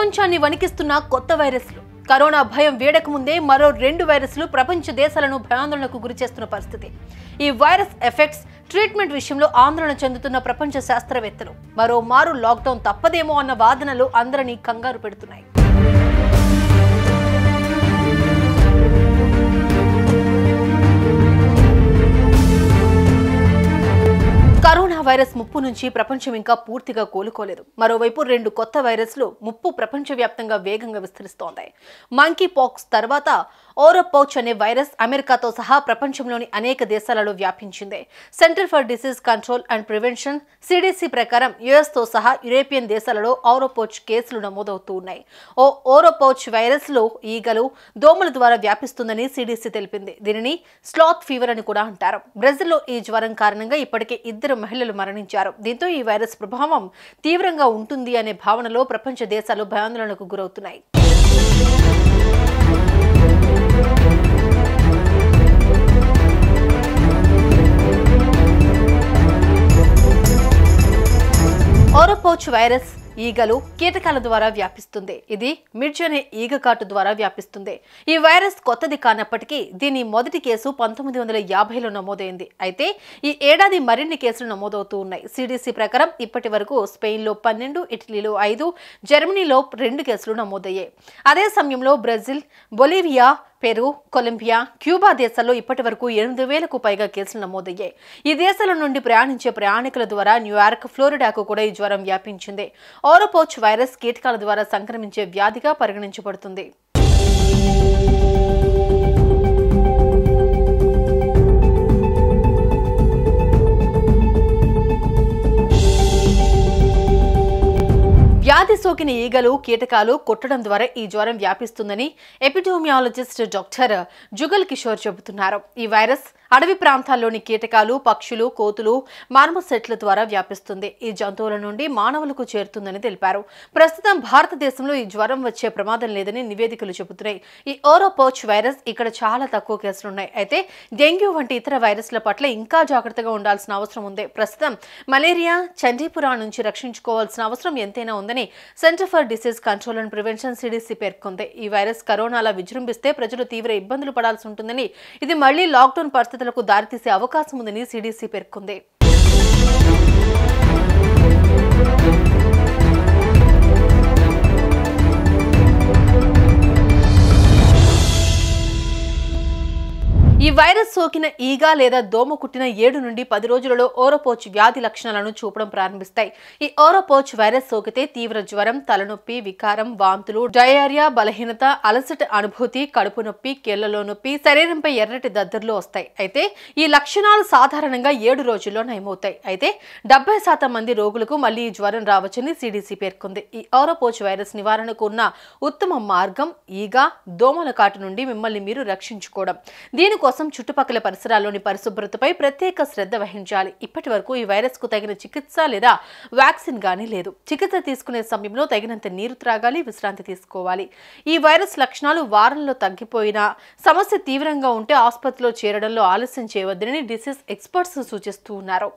ప్రపంచాన్ని వణికిస్తున్న కొత్త వైరస్లు. కరోనా భయం వేడక ముందే మరో 2 వైరస్లు ప్రపంచ దేశాలను భయాందోళనకు గురిచేస్తున్న పరిస్థితి. ఈ వైరస్ ఎఫెక్ట్స్ ట్రీట్మెంట్ విషయంలో ఆందోళన చెందుతున్న ప్రపంచ శాస్త్రవేత్తలు మరో మారు లాక్డౌన్ తప్పదేమో అన్న వాదనలు అందరినీ కంగారు పెడుతున్నాయి. కరోనా వైరస్ ముప్పు నుంచి ప్రపంచం ఇంకా పూర్తిగా కోలుకోలేదు. మరోవైపు 2 కొత్త వైరస్లు ముప్పు ప్రపంచవ్యాప్తంగా వేగంగా విస్తరిస్తోంది. మంకీ పాక్స్ తర్వాత ఓరోపౌచ్ అనే వైరస్ అమెరికాతో సహా ప్రపంచంలోని అనేక దేశాలలో వ్యాపించింది. Centre for disease control and prevention CDC ప్రకారం యుఎస్ తో సహా యూరోపియన్ దేశాలలో ఓరోపౌచ్ కేసులు నమోదవుతూ ఉన్నాయి. ఓరోపౌచ్ వైరస్ లో ఈగలు, దోమల ద్వారా వ్యాపిస్తుందని సిడిసి తెలిపింది. దీనిని స్లాత్ ఫీవర్ అని కూడా అంటారు. బ్రెజిల్లో ఈ జ్వరం కారణంగా ఇప్పటికే 2 మహిళలు మరణించారు. దీంతో ఈ వైరస్ ప్రభావం తీవ్రంగా ఉంటుంది అనే భావనలో ప్రపంచ దేశాలు భయాందోళనకు గురవుతున్నాయి. ఓరోపౌచ్ వైరస్ ఈగలు, కీటకాల ద్వారా వ్యాపిస్తుంది. ఇది మిర్జ్ అనే ఈగ కాటు ద్వారా వ్యాపిస్తుంది. ఈ వైరస్ కొత్తది కానప్పటికీ దీని మొదటి కేసు 1950లో నమోదైంది. అయితే ఈ ఏడాది మరిన్ని కేసులు నమోదవుతూ ఉన్నాయి. సిడిసి ప్రకారం ఇప్పటి వరకు స్పెయిన్లో 12, ఇటలీలో 5, జర్మనీలో 2 కేసులు నమోదయ్యాయి. అదే సమయంలో Brazil, Bolivia, Peru, Colombia, Cuba దేశాల్లో ఇప్పటి వరకు 8,000కు పైగా కేసులు నమోదయ్యాయి. ఈ దేశాల నుండి ప్రయాణించే ప్రయాణికుల ద్వారా న్యూయార్క్, ఫ్లోరిడాకు కూడా ఈ జ్వరం వ్యాపించింది. ఓరోపౌచ్ వైరస్ కీటకాల ద్వారా సంక్రమించే వ్యాధిగా పరిగణించబడుతుంది. వ్యాధి సోకిన ఈగలు, కీటకాలు కుట్టడం ద్వారా ఈ జ్వరం వ్యాపిస్తుందని ఎపిడెమియాలజిస్ట్ డాక్టర్ జుగల్ కిషోర్ చెబుతున్నారు. ఈ వైరస్ అడవి ప్రాంతాల్లోని కీటకాలు, పక్షులు, కోతులు, మార్మోసెట్ల ద్వారా వ్యాపిస్తుంది. ఈ జంతువుల నుండి మానవులకు చేరుతుందని తెలిపారు. ప్రస్తుతం భారతదేశంలో ఈ జ్వరం వచ్చే ప్రమాదం లేదని నివేదికలు చెబుతున్నాయి. ఈ ఓరోపౌచ్ వైరస్ ఇక్కడ చాలా తక్కువ కేసులున్నాయి. అయితే డెంగ్యూ వంటి ఇతర వైరస్ల పట్ల ఇంకా జాగ్రత్తగా ఉండాల్సిన అవసరం ఉంది. ప్రస్తుతం మలేరియా, చండీపురా నుంచి రక్షించుకోవాల్సిన అవసరం ఎంతైనా ఉందని centre for disease control and prevention CDC పేర్కొంది. ఈ వైరస్ కరోనాలా విజృంభిస్తే ప్రజలు తీవ్ర ఇబ్బందులు పడాల్సి ఉంటుందని, ఇది మళ్లీ లాక్డౌన్ పరిస్థితులకు దారితీసే అవకాశం ఉందని సిడిసి పేర్కొంది. ఈ వైరస్ సోకిన ఈగ లేదా దోమ కుట్టిన 7 నుండి 10 రోజులలో ఓరోపౌచ్ వ్యాధి లక్షణాలను చూపడం ప్రారంభిస్తాయి. ఈ ఓరోపౌచ్ వైరస్ సోకితే తీవ్ర జ్వరం, తలనొప్పి, వికారం, వాంతులు, డయేరియా, బలహీనత, అలసట అనుభూతి, కడుపు నొప్పి, కీళ్లలో నొప్పి, శరీరంపై ఎర్రటి దద్దుర్లు వస్తాయి. అయితే ఈ లక్షణాలు సాధారణంగా 7 రోజుల్లో నయమవుతాయి. అయితే 70% మంది రోగులకు మళ్లీ ఈ జ్వరం రావచ్చని సిడిసి పేర్కొంది. ఈ ఓరోపౌచ్ వైరస్ నివారణకు ఉన్న ఉత్తమ మార్గం ఈగ, దోమల కాటు నుండి మిమ్మల్ని మీరు రక్షించుకోవడం. దీనికోసం చుట్టుపక్కల పరిసరాల్లోని పరిశుభ్రతపై ప్రత్యేక శ్రద్ధ వహించాలి. ఇప్పటి వరకు ఈ వైరస్ కు తగిన చికిత్స లేదా వ్యాక్సిన్ గానీ లేదు. చికిత్స తీసుకునే సమయంలో తగినంత నీరు త్రాగాలి, విశ్రాంతి తీసుకోవాలి. ఈ వైరస్ లక్షణాలు వారంలో తగ్గిపోయినా సమస్య తీవ్రంగా ఉంటే ఆసుపత్రిలో చేరడంలో ఆలస్యం చేయవద్దని డిసీజ్ ఎక్స్పర్ట్స్ సూచిస్తూ ఉన్నారు.